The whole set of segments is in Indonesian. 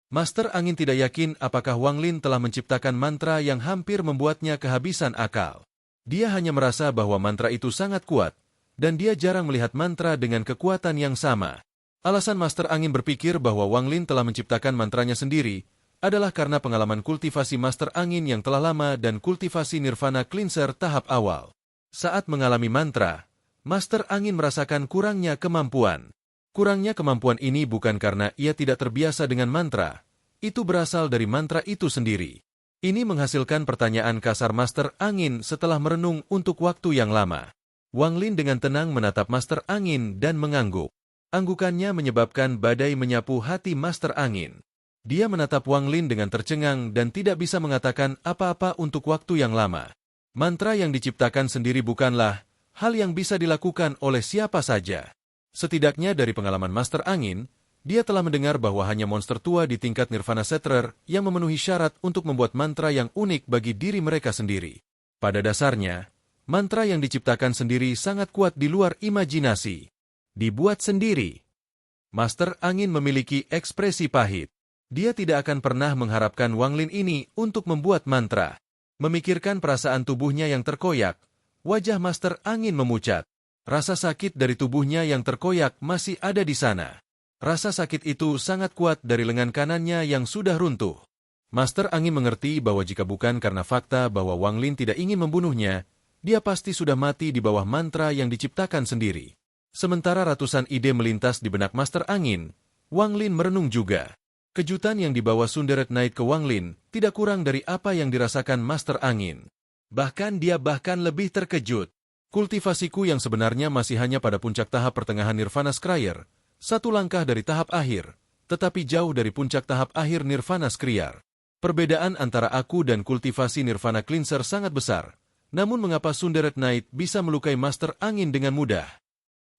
Master Angin tidak yakin apakah Wang Lin telah menciptakan mantra yang hampir membuatnya kehabisan akal. Dia hanya merasa bahwa mantra itu sangat kuat, dan dia jarang melihat mantra dengan kekuatan yang sama. Alasan Master Angin berpikir bahwa Wang Lin telah menciptakan mantranya sendiri adalah karena pengalaman kultivasi Master Angin yang telah lama dan kultivasi Nirvana Cleanser tahap awal. Saat mengalami mantra, Master Angin merasakan kurangnya kemampuan. Kurangnya kemampuan ini bukan karena ia tidak terbiasa dengan mantra, itu berasal dari mantra itu sendiri. Ini menghasilkan pertanyaan kasar Master Angin setelah merenung untuk waktu yang lama. Wang Lin dengan tenang menatap Master Angin dan mengangguk. Anggukannya menyebabkan badai menyapu hati Master Angin. Dia menatap Wang Lin dengan tercengang dan tidak bisa mengatakan apa-apa untuk waktu yang lama. Mantra yang diciptakan sendiri bukanlah hal yang bisa dilakukan oleh siapa saja. Setidaknya dari pengalaman Master Angin, dia telah mendengar bahwa hanya monster tua di tingkat Nirvana Shatterer yang memenuhi syarat untuk membuat mantra yang unik bagi diri mereka sendiri. Pada dasarnya, mantra yang diciptakan sendiri sangat kuat di luar imajinasi. Dibuat sendiri. Master Angin memiliki ekspresi pahit. Dia tidak akan pernah mengharapkan Wang Lin ini untuk membuat mantra. Memikirkan perasaan tubuhnya yang terkoyak, wajah Master Angin memucat. Rasa sakit dari tubuhnya yang terkoyak masih ada di sana. Rasa sakit itu sangat kuat dari lengan kanannya yang sudah runtuh. Master Angin mengerti bahwa jika bukan karena fakta bahwa Wang Lin tidak ingin membunuhnya, dia pasti sudah mati di bawah mantra yang diciptakan sendiri. Sementara ratusan ide melintas di benak Master Angin, Wang Lin merenung juga. Kejutan yang dibawa Sunderet Knight ke Wang Lin tidak kurang dari apa yang dirasakan Master Angin. Bahkan dia lebih terkejut. Kultivasiku yang sebenarnya masih hanya pada puncak tahap pertengahan Nirvana Scryer, satu langkah dari tahap akhir, tetapi jauh dari puncak tahap akhir Nirvana Scryer. Perbedaan antara aku dan kultivasi Nirvana Cleanser sangat besar, namun mengapa Sunderet Knight bisa melukai Master Angin dengan mudah?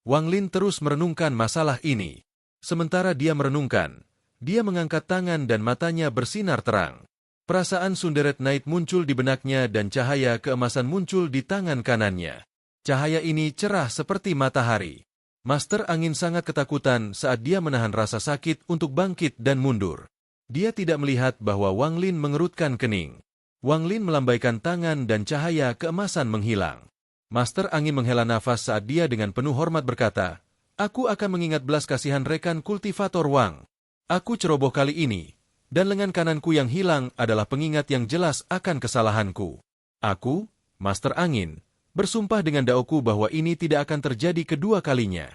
Wang Lin terus merenungkan masalah ini. Sementara dia merenungkan, dia mengangkat tangan dan matanya bersinar terang. Perasaan Sunderet Knight muncul di benaknya dan cahaya keemasan muncul di tangan kanannya. Cahaya ini cerah seperti matahari. Master Angin sangat ketakutan saat dia menahan rasa sakit untuk bangkit dan mundur. Dia tidak melihat bahwa Wang Lin mengerutkan kening. Wang Lin melambaikan tangan dan cahaya keemasan menghilang. Master Angin menghela nafas saat dia dengan penuh hormat berkata, "Aku akan mengingat belas kasihan rekan kultivator Wang. Aku ceroboh kali ini, dan lengan kananku yang hilang adalah pengingat yang jelas akan kesalahanku. Aku, Master Angin, bersumpah dengan daoku bahwa ini tidak akan terjadi kedua kalinya."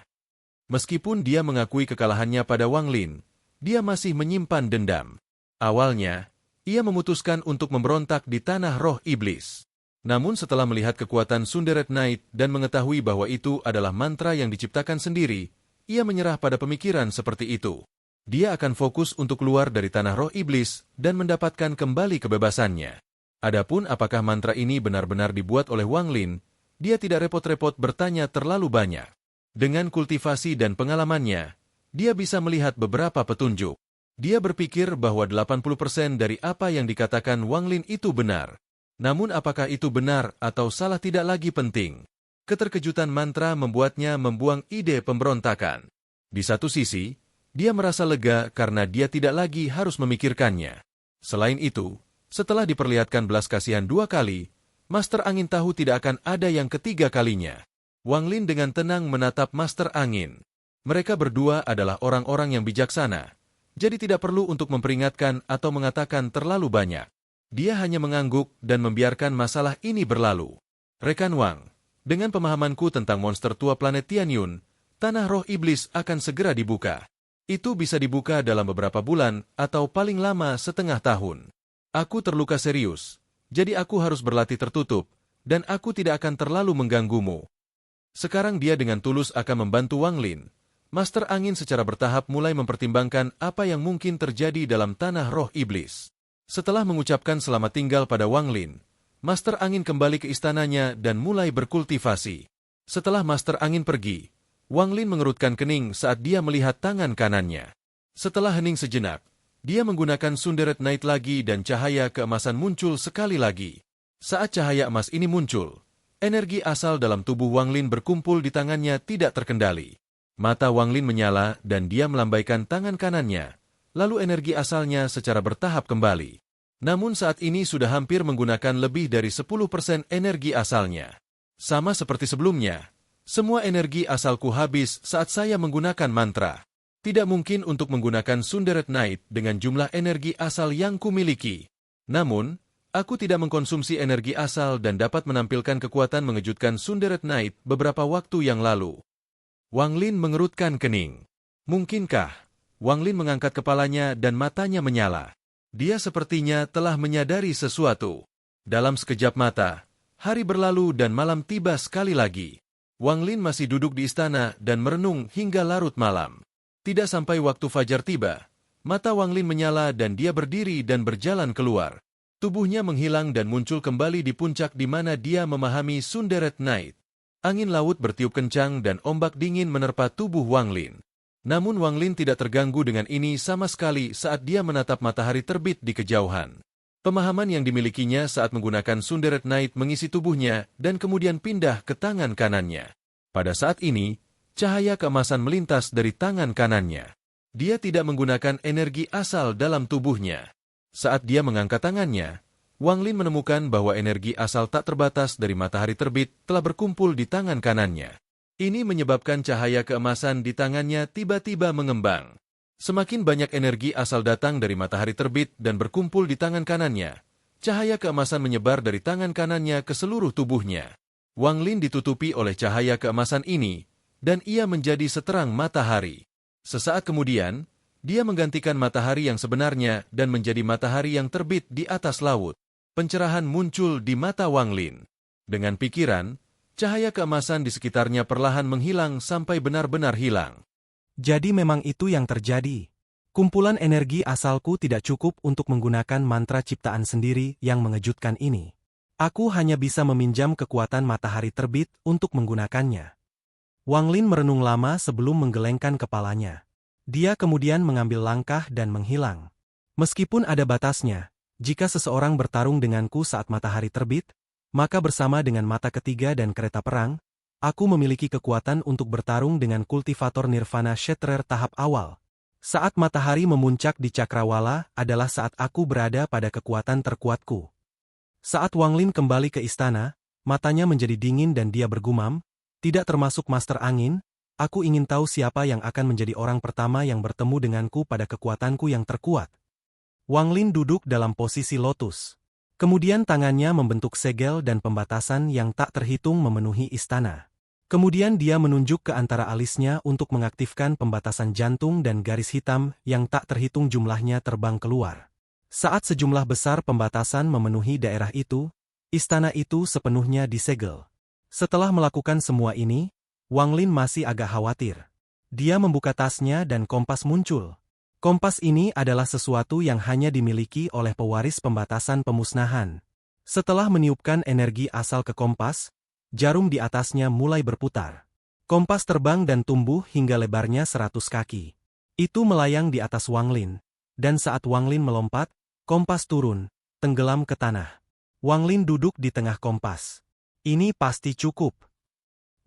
Meskipun dia mengakui kekalahannya pada Wang Lin, dia masih menyimpan dendam. Awalnya, ia memutuskan untuk memberontak di tanah roh iblis. Namun setelah melihat kekuatan Sunderet Knight dan mengetahui bahwa itu adalah mantra yang diciptakan sendiri, ia menyerah pada pemikiran seperti itu. Dia akan fokus untuk keluar dari tanah roh iblis dan mendapatkan kembali kebebasannya. Adapun apakah mantra ini benar-benar dibuat oleh Wang Lin, dia tidak repot-repot bertanya terlalu banyak. Dengan kultivasi dan pengalamannya, dia bisa melihat beberapa petunjuk. Dia berpikir bahwa 80% dari apa yang dikatakan Wang Lin itu benar. Namun apakah itu benar atau salah tidak lagi penting. Keterkejutan mantra membuatnya membuang ide pemberontakan. Di satu sisi, dia merasa lega karena dia tidak lagi harus memikirkannya. Selain itu, setelah diperlihatkan belas kasihan 2 kali, Master Angin tahu tidak akan ada yang ketiga kalinya. Wang Lin dengan tenang menatap Master Angin. Mereka berdua adalah orang-orang yang bijaksana, jadi tidak perlu untuk memperingatkan atau mengatakan terlalu banyak. Dia hanya mengangguk dan membiarkan masalah ini berlalu. Rekan Wang, dengan pemahamanku tentang monster tua planet Tianyun, tanah roh iblis akan segera dibuka. Itu bisa dibuka dalam beberapa bulan atau paling lama setengah tahun. Aku terluka serius, jadi aku harus berlatih tertutup, dan aku tidak akan terlalu mengganggumu. Sekarang dia dengan tulus akan membantu Wang Lin. Master Angin secara bertahap mulai mempertimbangkan apa yang mungkin terjadi dalam tanah roh iblis. Setelah mengucapkan selamat tinggal pada Wang Lin, Master Angin kembali ke istananya dan mulai berkultivasi. Setelah Master Angin pergi, Wang Lin mengerutkan kening saat dia melihat tangan kanannya. Setelah hening sejenak, dia menggunakan Sunderet Knight lagi dan cahaya keemasan muncul sekali lagi. Saat cahaya emas ini muncul, energi asal dalam tubuh Wang Lin berkumpul di tangannya tidak terkendali. Mata Wang Lin menyala dan dia melambaikan tangan kanannya, lalu energi asalnya secara bertahap kembali. Namun saat ini sudah hampir menggunakan lebih dari 10% energi asalnya. Sama seperti sebelumnya, semua energi asalku habis saat saya menggunakan mantra. Tidak mungkin untuk menggunakan Sunderet Night dengan jumlah energi asal yang kumiliki. Namun, aku tidak mengkonsumsi energi asal dan dapat menampilkan kekuatan mengejutkan Sunderet Night beberapa waktu yang lalu. Wang Lin mengerutkan kening. Mungkinkah? Wang Lin mengangkat kepalanya dan matanya menyala. Dia sepertinya telah menyadari sesuatu. Dalam sekejap mata, hari berlalu dan malam tiba sekali lagi. Wang Lin masih duduk di istana dan merenung hingga larut malam. Tidak sampai waktu fajar tiba, mata Wang Lin menyala dan dia berdiri dan berjalan keluar. Tubuhnya menghilang dan muncul kembali di puncak di mana dia memahami Sunderet Night. Angin laut bertiup kencang dan ombak dingin menerpa tubuh Wang Lin. Namun Wang Lin tidak terganggu dengan ini sama sekali saat dia menatap matahari terbit di kejauhan. Pemahaman yang dimilikinya saat menggunakan Sunderet Night mengisi tubuhnya dan kemudian pindah ke tangan kanannya. Pada saat ini, cahaya keemasan melintas dari tangan kanannya. Dia tidak menggunakan energi asal dalam tubuhnya. Saat dia mengangkat tangannya, Wang Lin menemukan bahwa energi asal tak terbatas dari matahari terbit telah berkumpul di tangan kanannya. Ini menyebabkan cahaya keemasan di tangannya tiba-tiba mengembang. Semakin banyak energi asal datang dari matahari terbit dan berkumpul di tangan kanannya, cahaya keemasan menyebar dari tangan kanannya ke seluruh tubuhnya. Wang Lin ditutupi oleh cahaya keemasan ini, dan ia menjadi seterang matahari. Sesaat kemudian, dia menggantikan matahari yang sebenarnya dan menjadi matahari yang terbit di atas laut. Pencerahan muncul di mata Wang Lin. Dengan pikiran, cahaya keemasan di sekitarnya perlahan menghilang sampai benar-benar hilang. Jadi memang itu yang terjadi. Kumpulan energi asalku tidak cukup untuk menggunakan mantra ciptaan sendiri yang mengejutkan ini. Aku hanya bisa meminjam kekuatan matahari terbit untuk menggunakannya. Wang Lin merenung lama sebelum menggelengkan kepalanya. Dia kemudian mengambil langkah dan menghilang. Meskipun ada batasnya, jika seseorang bertarung denganku saat matahari terbit, maka bersama dengan mata ketiga dan kereta perang, aku memiliki kekuatan untuk bertarung dengan kultivator Nirvana Shatterer tahap awal. Saat matahari memuncak di Cakrawala adalah saat aku berada pada kekuatan terkuatku. Saat Wang Lin kembali ke istana, matanya menjadi dingin dan dia bergumam, tidak termasuk Master Angin, aku ingin tahu siapa yang akan menjadi orang pertama yang bertemu denganku pada kekuatanku yang terkuat. Wang Lin duduk dalam posisi lotus. Kemudian tangannya membentuk segel dan pembatasan yang tak terhitung memenuhi istana. Kemudian dia menunjuk ke antara alisnya untuk mengaktifkan pembatasan jantung dan garis hitam yang tak terhitung jumlahnya terbang keluar. Saat sejumlah besar pembatasan memenuhi daerah itu, istana itu sepenuhnya disegel. Setelah melakukan semua ini, Wang Lin masih agak khawatir. Dia membuka tasnya dan kompas muncul. Kompas ini adalah sesuatu yang hanya dimiliki oleh pewaris pembatasan pemusnahan. Setelah meniupkan energi asal ke kompas, jarum di atasnya mulai berputar. Kompas terbang dan tumbuh hingga lebarnya 100 kaki. Itu melayang di atas Wang Lin. Dan saat Wang Lin melompat, kompas turun, tenggelam ke tanah. Wang Lin duduk di tengah kompas. Ini pasti cukup.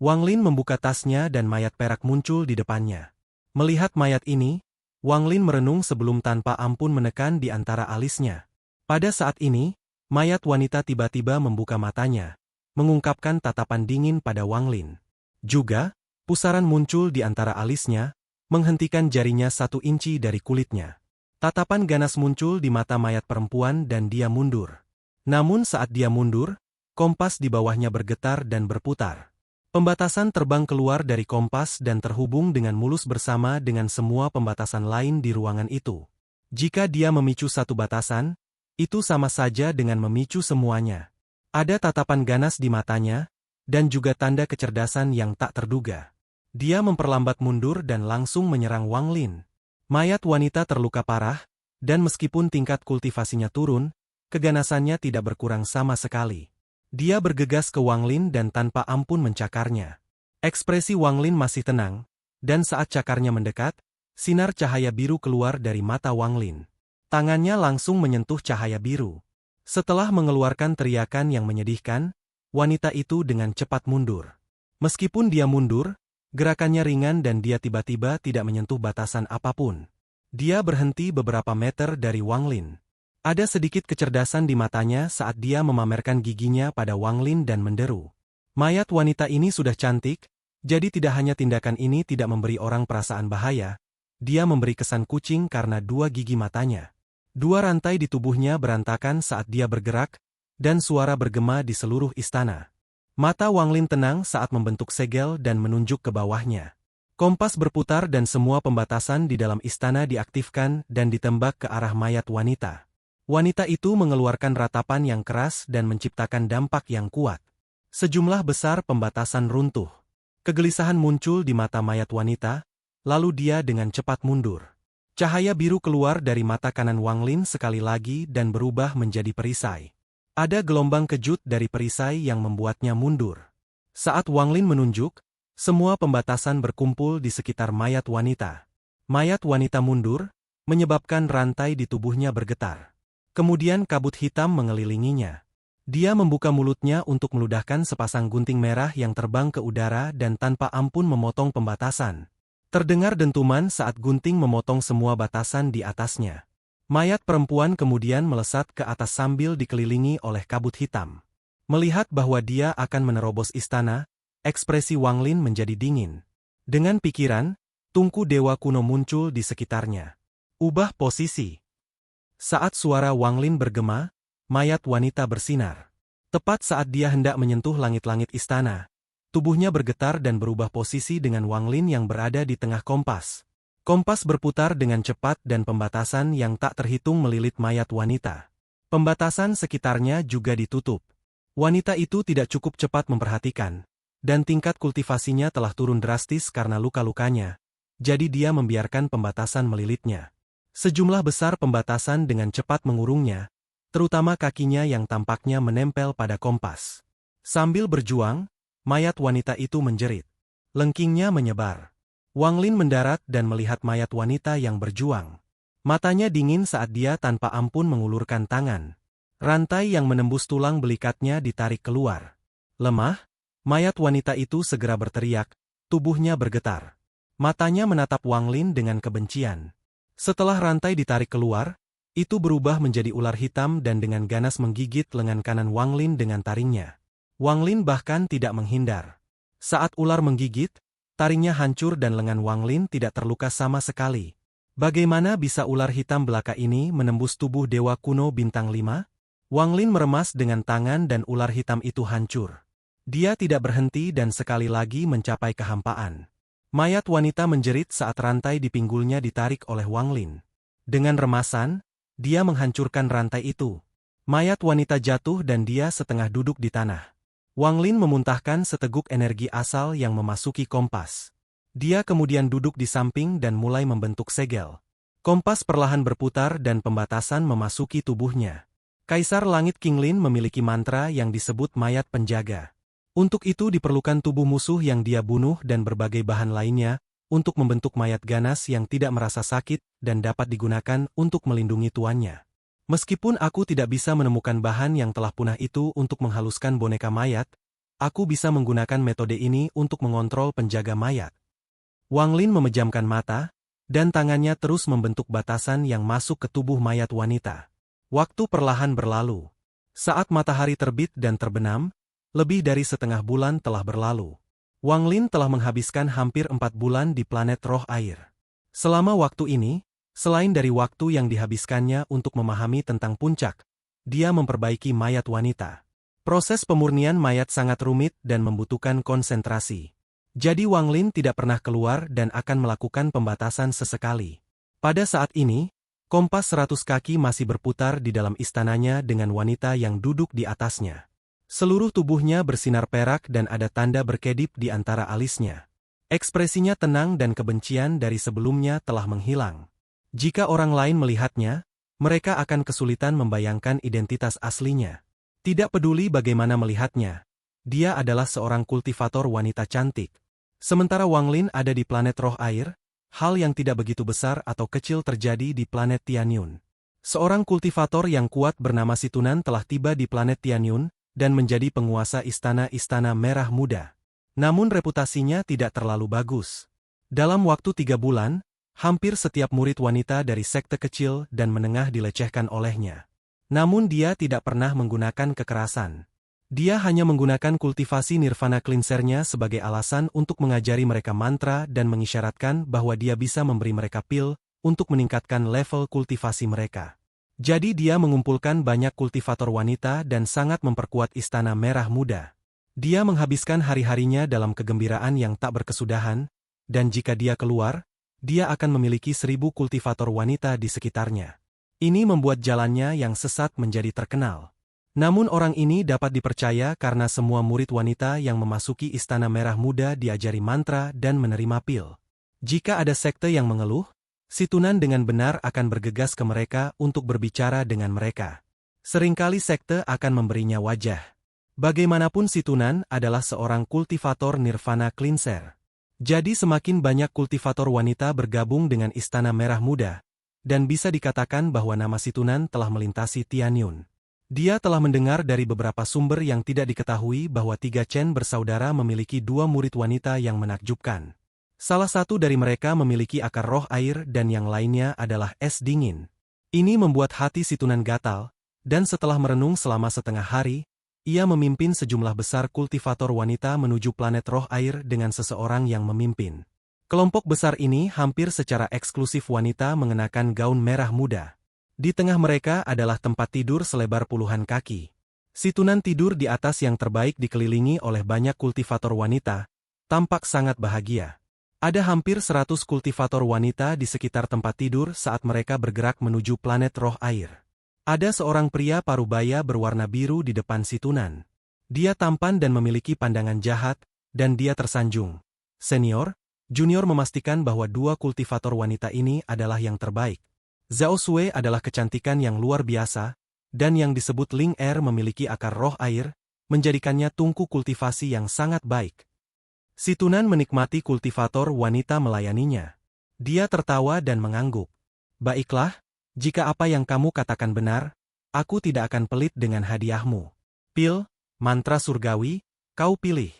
Wang Lin membuka tasnya dan mayat perak muncul di depannya. Melihat mayat ini, Wang Lin merenung sebelum tanpa ampun menekan di antara alisnya. Pada saat ini, mayat wanita tiba-tiba membuka matanya, mengungkapkan tatapan dingin pada Wang Lin. Juga, pusaran muncul di antara alisnya, menghentikan jarinya 1 inci dari kulitnya. Tatapan ganas muncul di mata mayat perempuan dan dia mundur. Namun saat dia mundur, kompas di bawahnya bergetar dan berputar. Pembatasan terbang keluar dari kompas dan terhubung dengan mulus bersama dengan semua pembatasan lain di ruangan itu. Jika dia memicu satu batasan, itu sama saja dengan memicu semuanya. Ada tatapan ganas di matanya, dan juga tanda kecerdasan yang tak terduga. Dia memperlambat mundur dan langsung menyerang Wang Lin. Mayat wanita terluka parah, dan meskipun tingkat kultivasinya turun, keganasannya tidak berkurang sama sekali. Dia bergegas ke Wang Lin dan tanpa ampun mencakarnya. Ekspresi Wang Lin masih tenang, dan saat cakarnya mendekat, sinar cahaya biru keluar dari mata Wang Lin. Tangannya langsung menyentuh cahaya biru. Setelah mengeluarkan teriakan yang menyedihkan, wanita itu dengan cepat mundur. Meskipun dia mundur, gerakannya ringan dan dia tiba-tiba tidak menyentuh batasan apapun. Dia berhenti beberapa meter dari Wang Lin. Ada sedikit kecerdasan di matanya saat dia memamerkan giginya pada Wang Lin dan menderu. Mayat wanita ini sudah cantik, jadi tidak hanya tindakan ini tidak memberi orang perasaan bahaya, dia memberi kesan kucing karena dua gigi matanya. Dua rantai di tubuhnya berantakan saat dia bergerak, dan suara bergema di seluruh istana. Mata Wang Lin tenang saat membentuk segel dan menunjuk ke bawahnya. Kompas berputar dan semua pembatasan di dalam istana diaktifkan dan ditembak ke arah mayat wanita. Wanita itu mengeluarkan ratapan yang keras dan menciptakan dampak yang kuat. Sejumlah besar pembatasan runtuh. Kegelisahan muncul di mata mayat wanita, lalu dia dengan cepat mundur. Cahaya biru keluar dari mata kanan Wang Lin sekali lagi dan berubah menjadi perisai. Ada gelombang kejut dari perisai yang membuatnya mundur. Saat Wang Lin menunjuk, semua pembatasan berkumpul di sekitar mayat wanita. Mayat wanita mundur, menyebabkan rantai di tubuhnya bergetar. Kemudian kabut hitam mengelilinginya. Dia membuka mulutnya untuk meludahkan sepasang gunting merah yang terbang ke udara dan tanpa ampun memotong pembatasan. Terdengar dentuman saat gunting memotong semua batasan di atasnya. Mayat perempuan kemudian melesat ke atas sambil dikelilingi oleh kabut hitam. Melihat bahwa dia akan menerobos istana, ekspresi Wang Lin menjadi dingin. Dengan pikiran, tungku dewa kuno muncul di sekitarnya. Ubah posisi. Saat suara Wang Lin bergema, mayat wanita bersinar. Tepat saat dia hendak menyentuh langit-langit istana, tubuhnya bergetar dan berubah posisi dengan Wang Lin yang berada di tengah kompas. Kompas berputar dengan cepat dan pembatasan yang tak terhitung melilit mayat wanita. Pembatasan sekitarnya juga ditutup. Wanita itu tidak cukup cepat memperhatikan, dan tingkat kultivasinya telah turun drastis karena luka-lukanya, jadi dia membiarkan pembatasan melilitnya. Sejumlah besar pembatasan dengan cepat mengurungnya, terutama kakinya yang tampaknya menempel pada kompas. Sambil berjuang, mayat wanita itu menjerit. Lengkingnya menyebar. Wang Lin mendarat dan melihat mayat wanita yang berjuang. Matanya dingin saat dia tanpa ampun mengulurkan tangan. Rantai yang menembus tulang belikatnya ditarik keluar. Lemah, mayat wanita itu segera berteriak, tubuhnya bergetar. Matanya menatap Wang Lin dengan kebencian. Setelah rantai ditarik keluar, itu berubah menjadi ular hitam dan dengan ganas menggigit lengan kanan Wang Lin dengan taringnya. Wang Lin bahkan tidak menghindar. Saat ular menggigit, taringnya hancur dan lengan Wang Lin tidak terluka sama sekali. Bagaimana bisa ular hitam belaka ini menembus tubuh dewa kuno bintang 5? Wang Lin meremas dengan tangan dan ular hitam itu hancur. Dia tidak berhenti dan sekali lagi mencapai kehampaan. Mayat wanita menjerit saat rantai di pinggulnya ditarik oleh Wang Lin. Dengan remasan, dia menghancurkan rantai itu. Mayat wanita jatuh dan dia setengah duduk di tanah. Wang Lin memuntahkan seteguk energi asal yang memasuki kompas. Dia kemudian duduk di samping dan mulai membentuk segel. Kompas perlahan berputar dan pembatasan memasuki tubuhnya. Kaisar Langit King Lin memiliki mantra yang disebut mayat penjaga. Untuk itu diperlukan tubuh musuh yang dia bunuh dan berbagai bahan lainnya, untuk membentuk mayat ganas yang tidak merasa sakit dan dapat digunakan untuk melindungi tuannya. Meskipun aku tidak bisa menemukan bahan yang telah punah itu untuk menghaluskan boneka mayat, aku bisa menggunakan metode ini untuk mengontrol penjaga mayat. Wang Lin memejamkan mata, dan tangannya terus membentuk batasan yang masuk ke tubuh mayat wanita. Waktu perlahan berlalu. Saat matahari terbit dan terbenam, lebih dari setengah bulan telah berlalu. Wang Lin telah menghabiskan hampir 4 bulan di planet roh air. Selama waktu ini, selain dari waktu yang dihabiskannya untuk memahami tentang puncak, dia memperbaiki mayat wanita. Proses pemurnian mayat sangat rumit dan membutuhkan konsentrasi. Jadi Wang Lin tidak pernah keluar dan akan melakukan pembatasan sesekali. Pada saat ini, kompas 100 kaki masih berputar di dalam istananya dengan wanita yang duduk di atasnya. Seluruh tubuhnya bersinar perak dan ada tanda berkedip di antara alisnya. Ekspresinya tenang dan kebencian dari sebelumnya telah menghilang. Jika orang lain melihatnya, mereka akan kesulitan membayangkan identitas aslinya. Tidak peduli bagaimana melihatnya, dia adalah seorang kultivator wanita cantik. Sementara Wang Lin ada di planet roh air, hal yang tidak begitu besar atau kecil terjadi di planet Tianyun. Seorang kultivator yang kuat bernama Situnan telah tiba di planet Tianyun, dan menjadi penguasa istana-istana merah muda. Namun reputasinya tidak terlalu bagus. Dalam waktu 3 bulan, Hampir setiap murid wanita dari sekte kecil dan menengah dilecehkan olehnya. Namun dia tidak pernah menggunakan kekerasan. Dia hanya menggunakan kultivasi nirvana cleanser-nya sebagai alasan untuk mengajari mereka mantra dan mengisyaratkan bahwa dia bisa memberi mereka pil untuk meningkatkan level kultivasi mereka. Jadi dia mengumpulkan banyak kultivator wanita dan sangat memperkuat Istana Merah Muda. Dia menghabiskan hari-harinya dalam kegembiraan yang tak berkesudahan, dan jika dia keluar, dia akan memiliki 1.000 kultivator wanita di sekitarnya. Ini membuat jalannya yang sesat menjadi terkenal. Namun orang ini dapat dipercaya karena semua murid wanita yang memasuki Istana Merah Muda diajari mantra dan menerima pil. Jika ada sekte yang mengeluh, si Tunan dengan benar akan bergegas ke mereka untuk berbicara dengan mereka. Seringkali sekte akan memberinya wajah. Bagaimanapun si Tunan adalah seorang kultivator nirvana cleanser. Jadi semakin banyak kultivator wanita bergabung dengan Istana Merah Muda, dan bisa dikatakan bahwa nama si Tunan telah melintasi Tianyun. Dia telah mendengar dari beberapa sumber yang tidak diketahui bahwa 3 Chen bersaudara memiliki 2 murid wanita yang menakjubkan. Salah satu dari mereka memiliki akar roh air dan yang lainnya adalah es dingin. Ini membuat hati si Tunan gatal, dan setelah merenung selama setengah hari, ia memimpin sejumlah besar kultivator wanita menuju planet roh air dengan seseorang yang memimpin. Kelompok besar ini hampir secara eksklusif wanita mengenakan gaun merah muda. Di tengah mereka adalah tempat tidur selebar puluhan kaki. Si Tunan tidur di atas yang terbaik dikelilingi oleh banyak kultivator wanita, tampak sangat bahagia. Ada hampir 100 kultivator wanita di sekitar tempat tidur saat mereka bergerak menuju planet roh air. Ada seorang pria parubaya berwarna biru di depan si Tunan. Dia tampan dan memiliki pandangan jahat, dan dia tersanjung. Senior, junior memastikan bahwa 2 kultivator wanita ini adalah yang terbaik. Zhao Sui adalah kecantikan yang luar biasa, dan yang disebut Ling Er memiliki akar roh air, menjadikannya tungku kultivasi yang sangat baik. Si Tunan menikmati kultivator wanita melayaninya. Dia tertawa dan mengangguk. Baiklah, jika apa yang kamu katakan benar, aku tidak akan pelit dengan hadiahmu. Pil, mantra surgawi, kau pilih.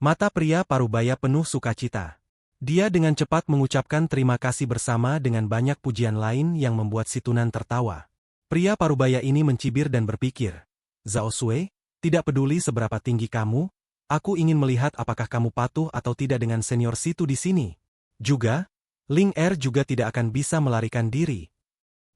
Mata pria parubaya penuh sukacita. Dia dengan cepat mengucapkan terima kasih bersama dengan banyak pujian lain yang membuat si Tunan tertawa. Pria parubaya ini mencibir dan berpikir, Zhao Sui, tidak peduli seberapa tinggi kamu, aku ingin melihat apakah kamu patuh atau tidak dengan senior situ di sini. Juga, Ling Er juga tidak akan bisa melarikan diri.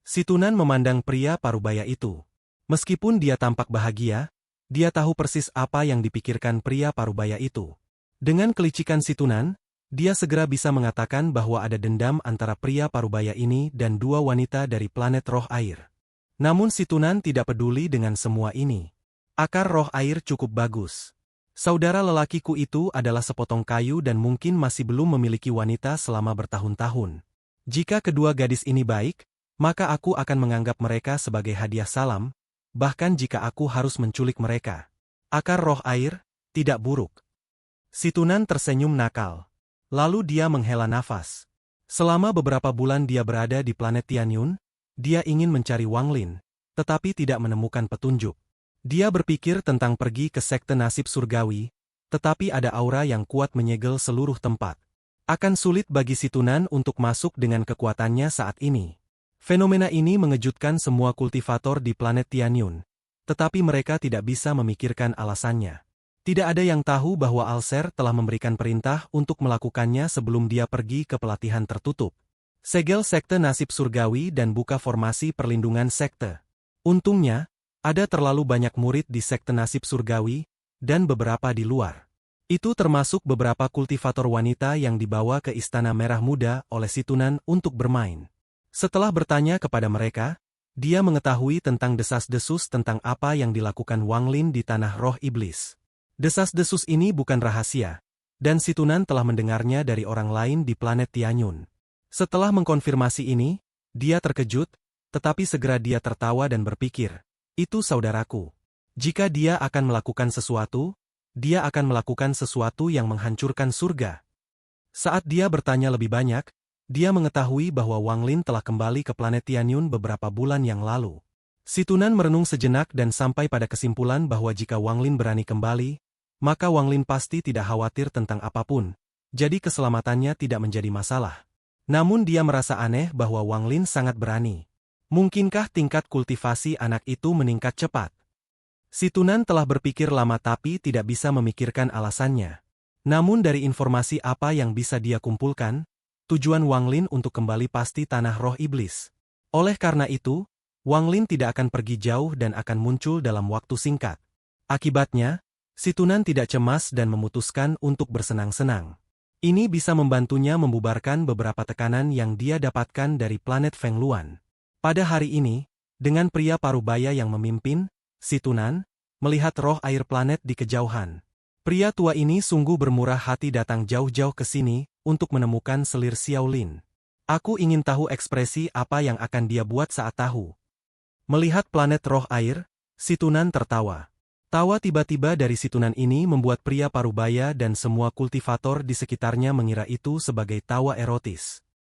Si Tunan memandang pria parubaya itu. Meskipun dia tampak bahagia, dia tahu persis apa yang dipikirkan pria parubaya itu. Dengan kelicikan si Tunan, dia segera bisa mengatakan bahwa ada dendam antara pria parubaya ini dan 2 wanita dari planet roh air. Namun si Tunan tidak peduli dengan semua ini. Akar roh air cukup bagus. Saudara lelakiku itu adalah sepotong kayu dan mungkin masih belum memiliki wanita selama bertahun-tahun. Jika kedua gadis ini baik, maka aku akan menganggap mereka sebagai hadiah salam, bahkan jika aku harus menculik mereka. Akar roh air, tidak buruk. Si Tunan tersenyum nakal. Lalu dia menghela nafas. Selama beberapa bulan dia berada di planet Tianyun, dia ingin mencari Wang Lin, tetapi tidak menemukan petunjuk. Dia berpikir tentang pergi ke sekte nasib surgawi, tetapi ada aura yang kuat menyegel seluruh tempat. Akan sulit bagi si Tunan untuk masuk dengan kekuatannya saat ini. Fenomena ini mengejutkan semua kultivator di planet Tianyun, tetapi mereka tidak bisa memikirkan alasannya. Tidak ada yang tahu bahwa Alser telah memberikan perintah untuk melakukannya sebelum dia pergi ke pelatihan tertutup. Segel sekte nasib surgawi dan buka formasi perlindungan sekte. Untungnya, ada terlalu banyak murid di sekte nasib surgawi, dan beberapa di luar. Itu termasuk beberapa kultivator wanita yang dibawa ke Istana Merah Muda oleh si Tunan untuk bermain. Setelah bertanya kepada mereka, dia mengetahui tentang desas-desus tentang apa yang dilakukan Wang Lin di tanah roh iblis. Desas-desus ini bukan rahasia, dan si Tunan telah mendengarnya dari orang lain di planet Tianyun. Setelah mengkonfirmasi ini, dia terkejut, tetapi segera dia tertawa dan berpikir, itu saudaraku. Jika dia akan melakukan sesuatu, dia akan melakukan sesuatu yang menghancurkan surga. Saat dia bertanya lebih banyak, dia mengetahui bahwa Wang Lin telah kembali ke planet Tianyun beberapa bulan yang lalu. Si Tunan merenung sejenak dan sampai pada kesimpulan bahwa jika Wang Lin berani kembali, maka Wang Lin pasti tidak khawatir tentang apapun, jadi keselamatannya tidak menjadi masalah. Namun dia merasa aneh bahwa Wang Lin sangat berani. Mungkinkah tingkat kultivasi anak itu meningkat cepat? Si Tunan telah berpikir lama tapi tidak bisa memikirkan alasannya. Namun dari informasi apa yang bisa dia kumpulkan, tujuan Wang Lin untuk kembali pasti tanah roh iblis. Oleh karena itu, Wang Lin tidak akan pergi jauh dan akan muncul dalam waktu singkat. Akibatnya, si Tunan tidak cemas dan memutuskan untuk bersenang-senang. Ini bisa membantunya membubarkan beberapa tekanan yang dia dapatkan dari planet Feng Luan. Pada hari ini, dengan pria parubaya yang memimpin, si Tunan melihat roh air planet di kejauhan. Pria tua ini sungguh bermurah hati datang jauh-jauh ke sini untuk menemukan selir Xiao Lin. Aku ingin tahu ekspresi apa yang akan dia buat saat tahu. Melihat planet roh air, si Tunan tertawa. Tawa tiba-tiba dari si Tunan ini membuat pria parubaya dan semua kultivator di sekitarnya mengira itu sebagai tawa erotis.